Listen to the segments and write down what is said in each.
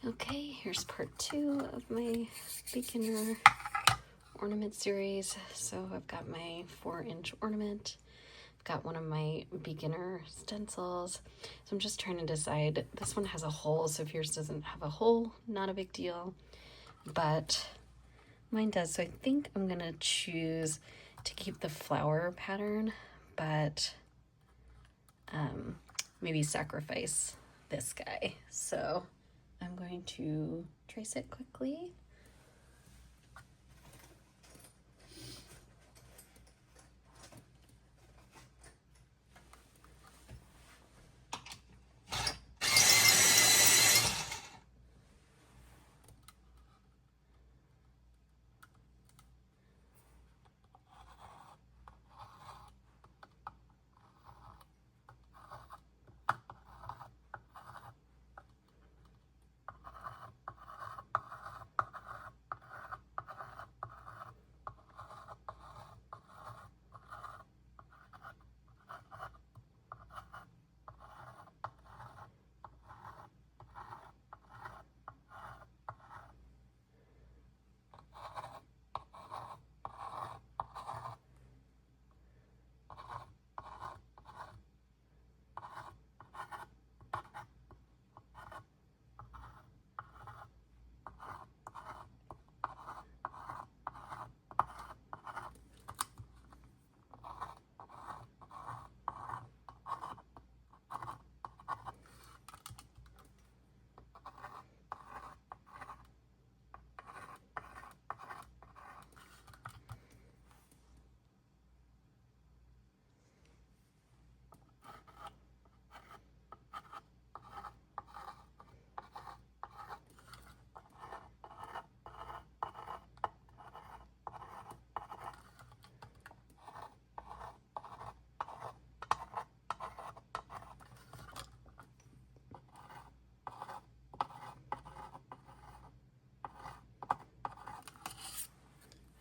Okay, here's part 2 of my beginner ornament series. So I've got my 4-inch ornament, got one of my beginner stencils. So I'm just trying to decide. This one has a hole, so if yours doesn't have a hole, not a big deal, but mine does. So I think I'm gonna choose to keep the flower pattern, but maybe sacrifice this guy. So I'm going to trace it quickly.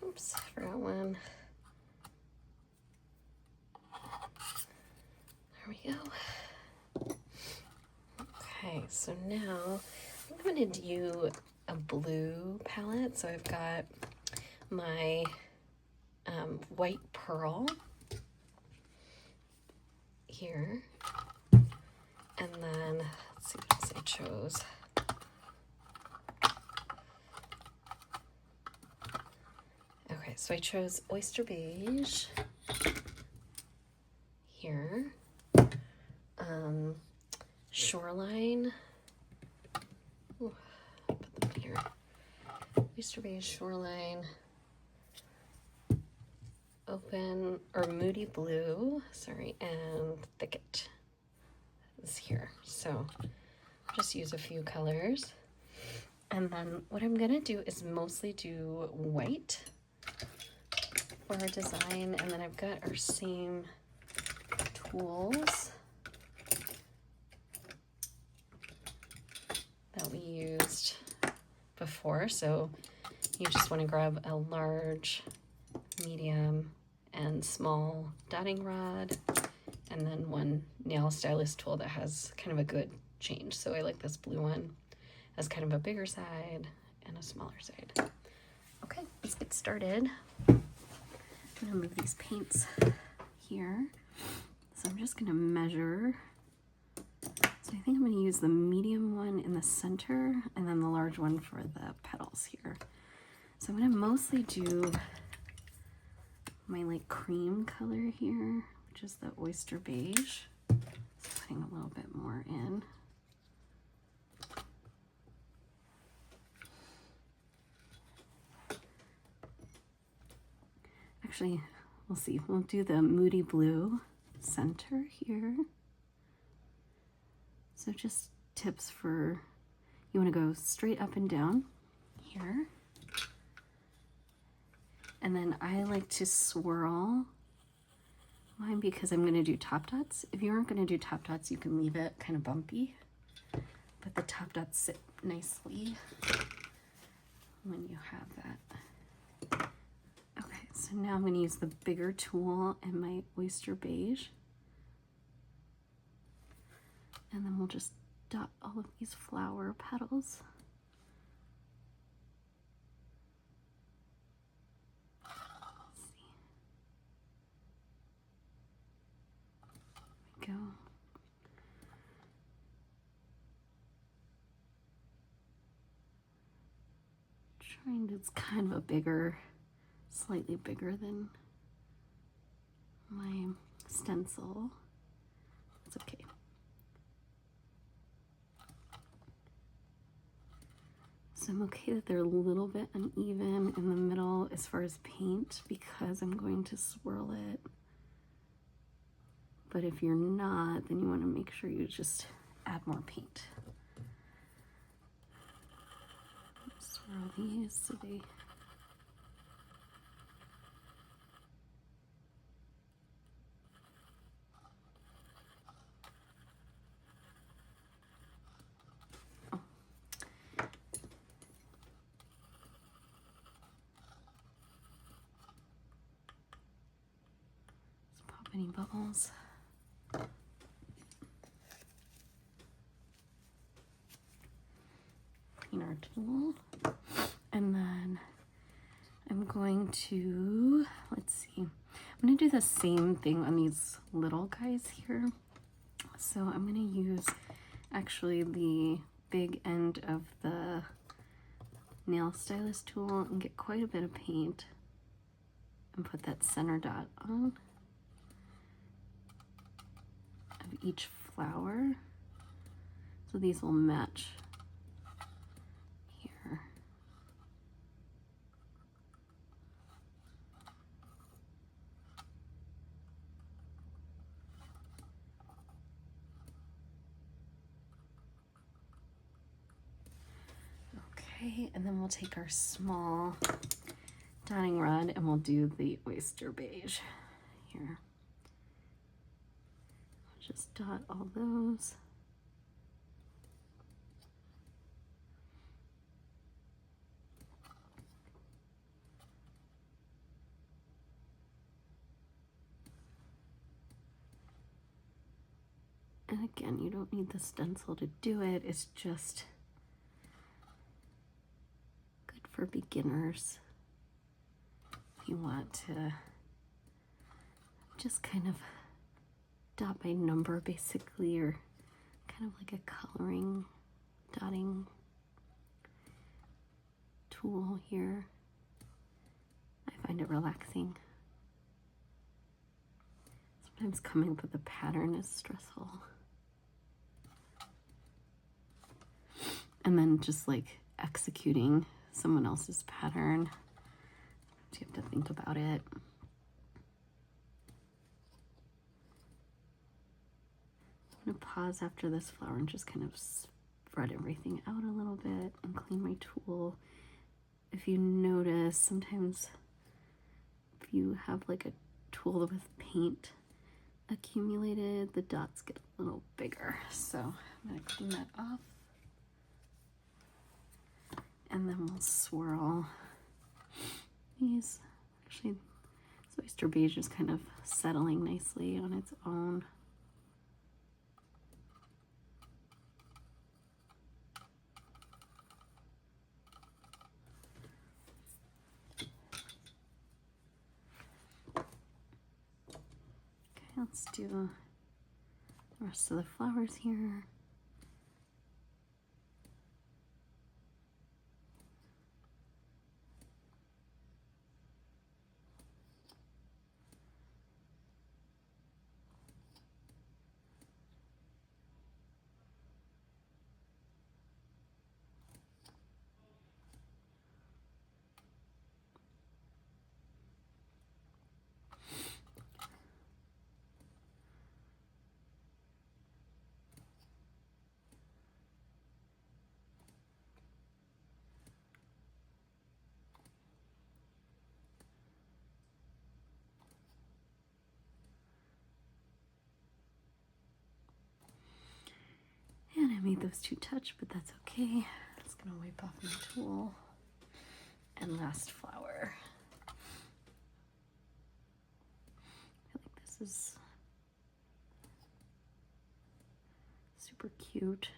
Oops, I forgot one. There we go. Okay, so now I'm going to do a blue palette. So I've got my white pearl here. And then, let's see what else I chose. Okay, so I chose oyster beige here, shoreline, ooh, put them here, oyster beige, shoreline, open, or moody blue, sorry, and thicket is here. So I'll just use a few colors. And then what I'm gonna do is mostly do white for our design, and then I've got our same tools that we used before. So you just want to grab a large, medium, and small dotting rod, and then one nail stylus tool that has kind of a good change. So I like this blue one as kind of a bigger side and a smaller side. Okay, let's get started. I'm gonna move these paints here. So I'm just gonna measure. So I think I'm gonna use the medium one in the center and then the large one for the petals here. So I'm gonna mostly do my like cream color here, which is the oyster beige. So putting a little bit more in. Actually, we'll see. We'll do the moody blue center here. So just tips for, you want to go straight up and down here. And then I like to swirl mine because I'm going to do top dots. If you aren't going to do top dots, you can leave it kind of bumpy. But the top dots sit nicely when you have that. Okay, so now I'm going to use the bigger tool and my oyster beige. And then we'll just dot all of these flower petals go. Trying to, it's kind of a bigger, slightly bigger than my stencil. It's okay. So I'm okay that they're a little bit uneven in the middle as far as paint because I'm going to swirl it. But if you're not, then you want to make sure you just add more paint. Swirl these so they any bubbles. Clean our tool. And then I'm going to, let's see, I'm going to do the same thing on these little guys here. So I'm going to use actually the big end of the nail stylus tool and get quite a bit of paint and put that center dot on of each flower. So these will match here. Okay, and then we'll take our small dotting rod and we'll do the oyster beige here. Just dot all those. And again, you don't need the stencil to do it. It's just good for beginners. If you want to just kind of dot by number basically, or kind of like a coloring dotting tool here. I find it relaxing. Sometimes coming up with a pattern is stressful. And then just like executing someone else's pattern, you have to think about it. I'm gonna pause after this flower and just kind of spread everything out a little bit and clean my tool. If you notice, sometimes if you have like a tool with paint accumulated, the dots get a little bigger. So I'm gonna clean that off. And then we'll swirl these. Actually, this oyster beige is kind of settling nicely on its own. Okay, let's do the rest of the flowers here. And I made those two touch, but that's okay. I'm just gonna wipe off my tool. And last flower. I feel like this is super cute.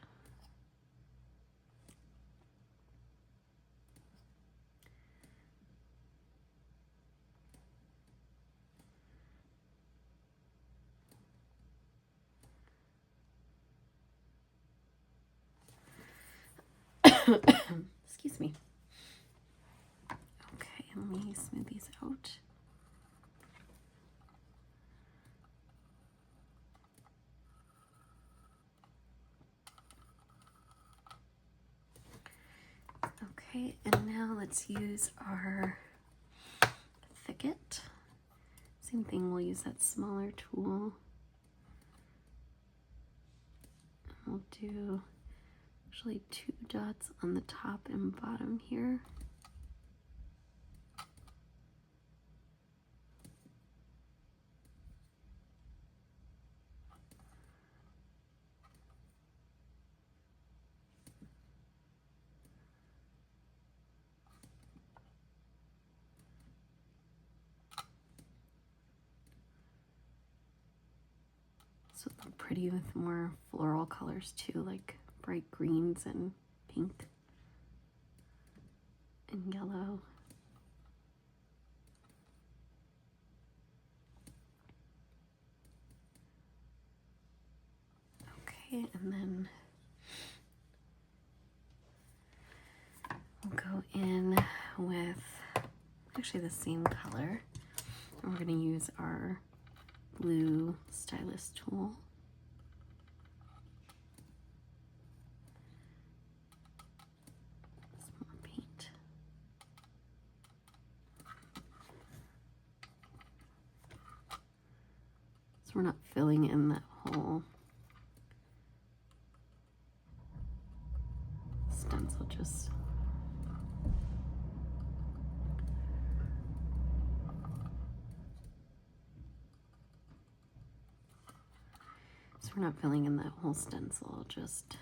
Excuse me. Okay, let me smooth these out. Okay, and now let's use our thicket. Same thing, we'll use that smaller tool. We'll do actually 2 dots on the top and bottom here. So they're pretty with more floral colors too, like bright greens and pink and yellow. Okay, and then we'll go in with actually the same color. And we're going to use our blue stylus tool. Some more paint. So we're not filling in that whole stencil, just we're not filling in that whole stencil, just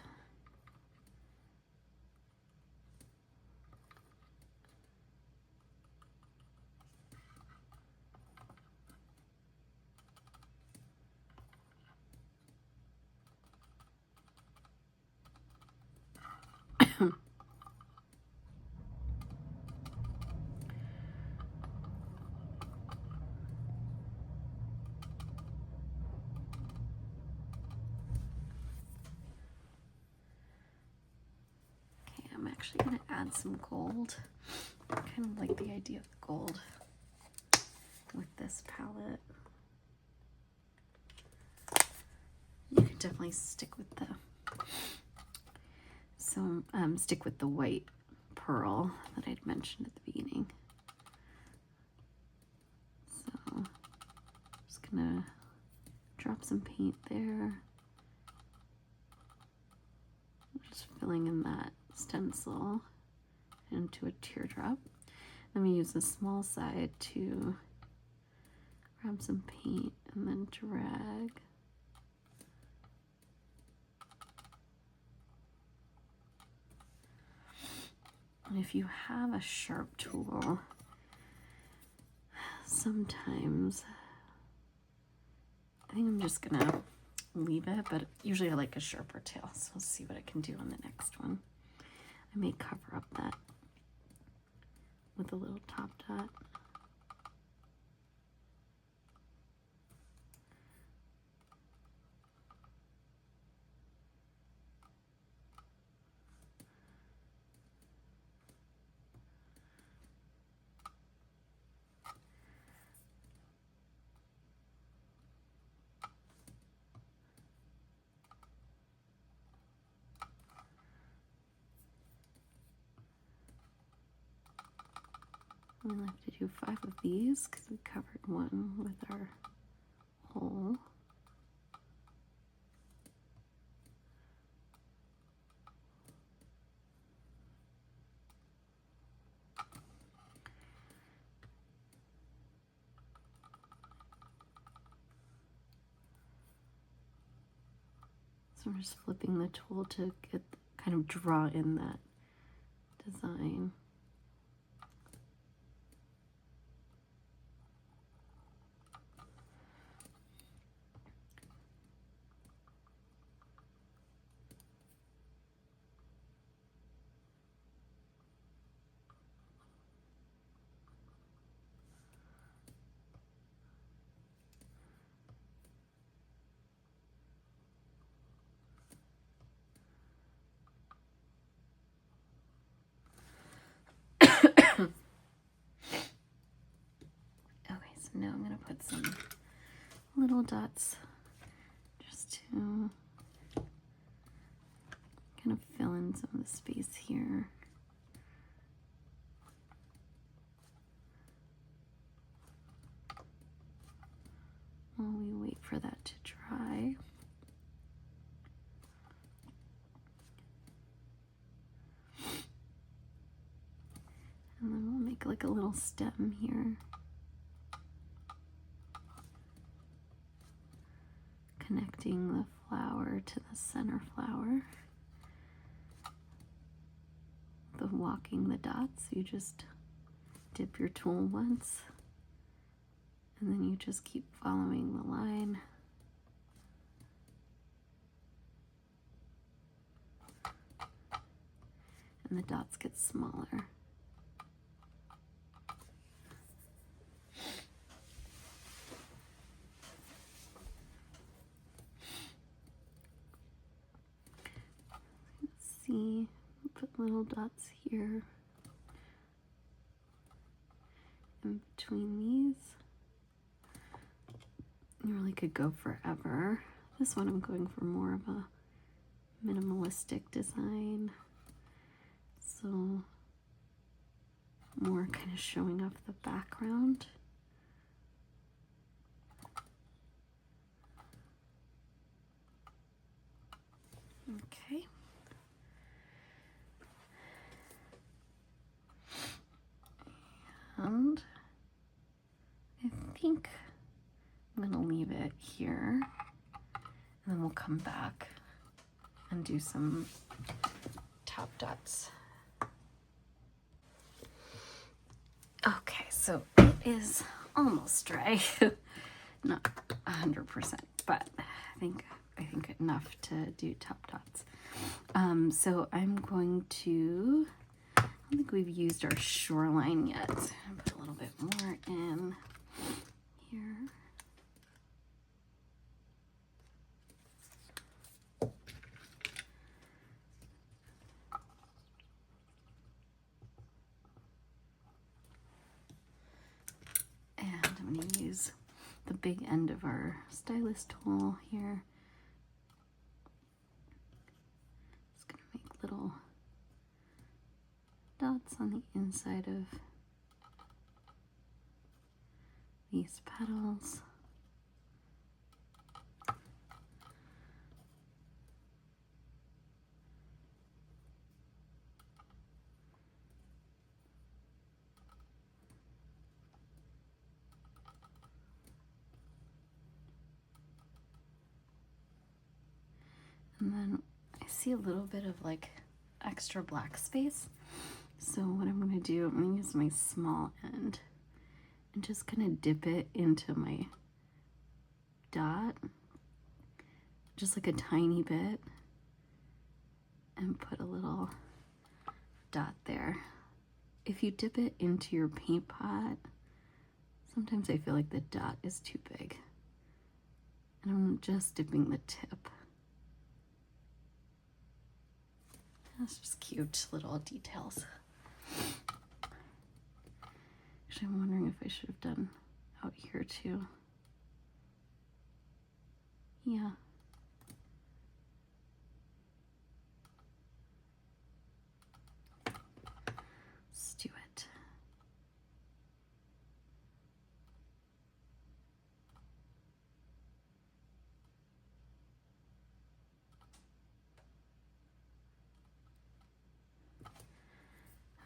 I'm actually going to add some gold. I kind of like the idea of the gold with this palette. You could definitely stick with the stick with the white pearl that I'd mentioned at the beginning. So just gonna drop some paint there. Just filling in that stencil into a teardrop. Then we use the small side to grab some paint and then drag. And if you have a sharp tool, sometimes I think I'm just gonna leave it, but usually I like a sharper tail, so we'll see what I can do on the next one. I may cover up that with a little top dot. We'll have to do 5 of these because we covered one with our hole. So we're just flipping the tool to get kind of draw in that design. now I'm going to put some little dots just to kind of fill in some of the space here. While we wait for that to dry. And then we'll make like a little stem here. Connecting the flower to the center flower. The walking the dots, you just dip your tool once, and then you just keep following the line. And the dots get smaller. Let's see, put little dots here in between these. You really could go forever. This one I'm going for more of a minimalistic design. So more kind of showing off the background. Okay. And I think I'm going to leave it here, and then we'll come back and do some top dots. Okay, so it is almost dry. Not 100%, but I think enough to do top dots. So I'm going to, I don't think we've used our shoreline yet. I'll put a little bit more in here. And I'm going to use the big end of our stylus tool here. Just going to make little dots on the inside of these petals. And then I see a little bit of like extra black space. So what I'm going to do, I'm going to use my small end and just kind of dip it into my dot, just like a tiny bit, and put a little dot there. If you dip it into your paint pot, sometimes I feel like the dot is too big. And I'm just dipping the tip. That's just cute little details. Actually, I'm wondering if I should have done out here too. Yeah. Let's do it.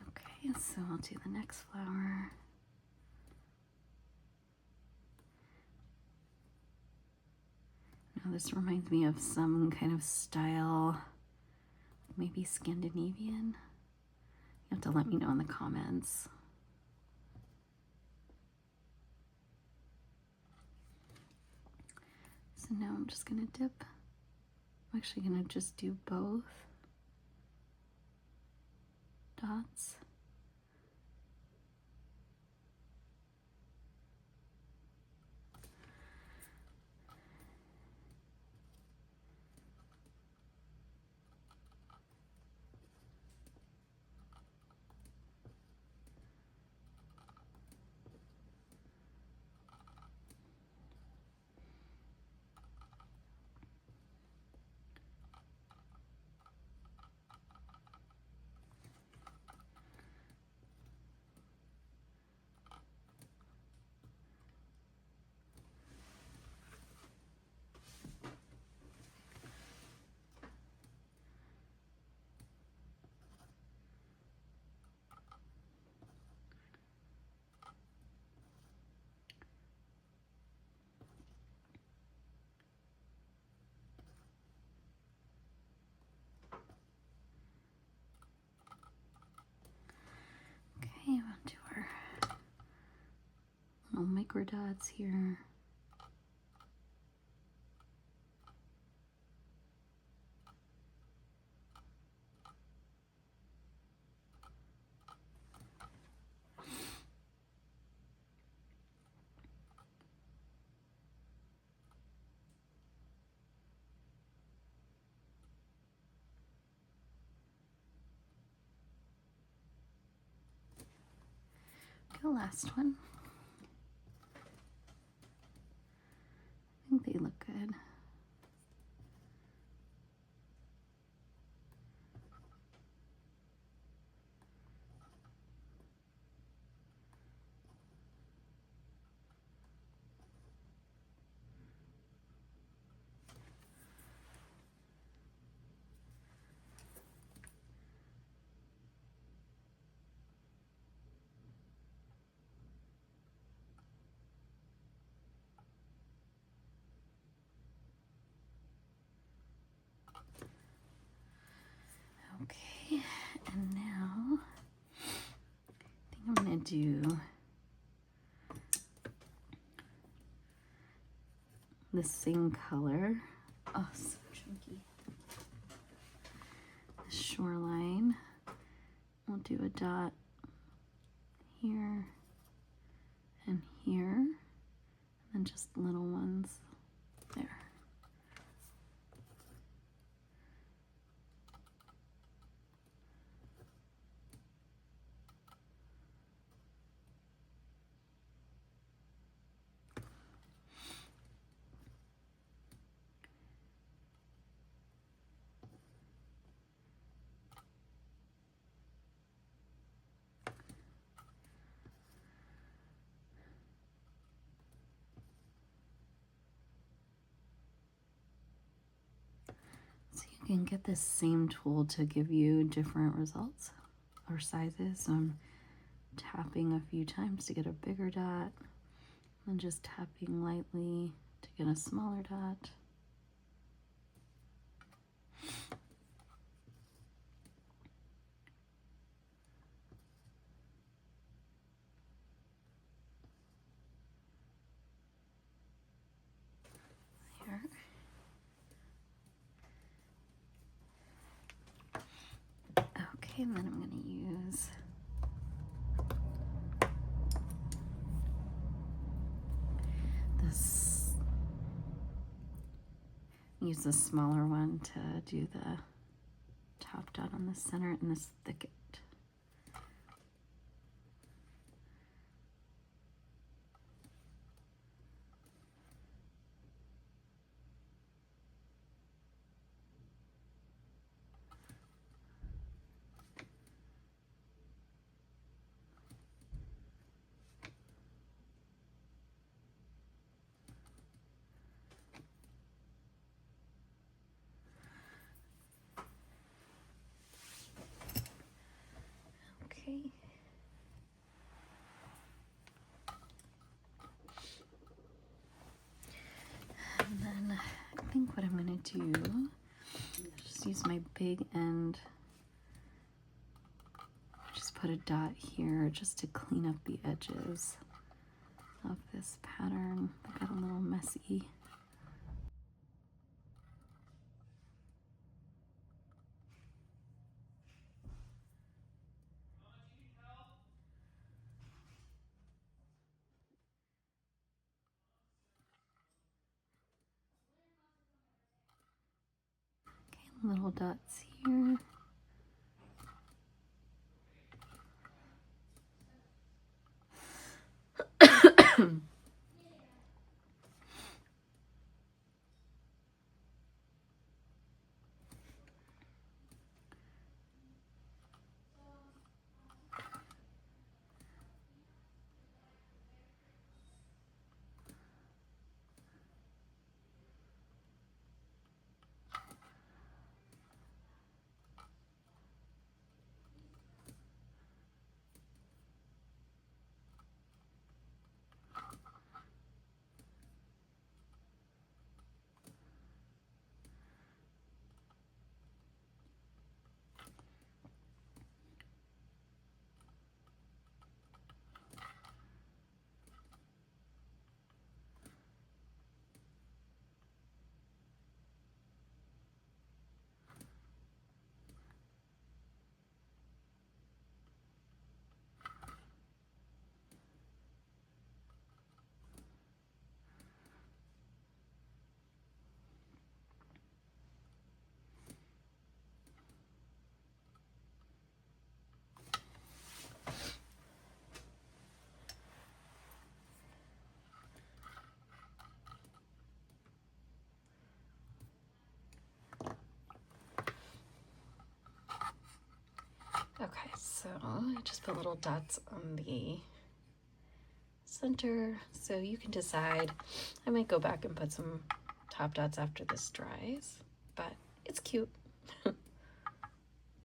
Okay, so I'll do the next flower. Now this reminds me of some kind of style, maybe Scandinavian. You have to let me know in the comments. So now I'm just gonna dip. I'm actually gonna just do both dots. micro dots here. The last one. I think they look good. Okay, and now I think I'm gonna do the same color. Oh, so chunky. The shoreline. We'll do a dot here and here, and then just little ones there. So you can get this same tool to give you different results or sizes. So I'm tapping a few times to get a bigger dot, and just tapping lightly to get a smaller dot. There. Okay, and then I'm going to use the smaller one to do the top dot on the center in this thicket. Okay. And then I think what I'm going to do, just use my big end, just put a dot here just to clean up the edges of this pattern. I got a little messy. Okay, little dots here. So I just put little dots on the center, so you can decide. I might go back and put some top dots after this dries, but it's cute.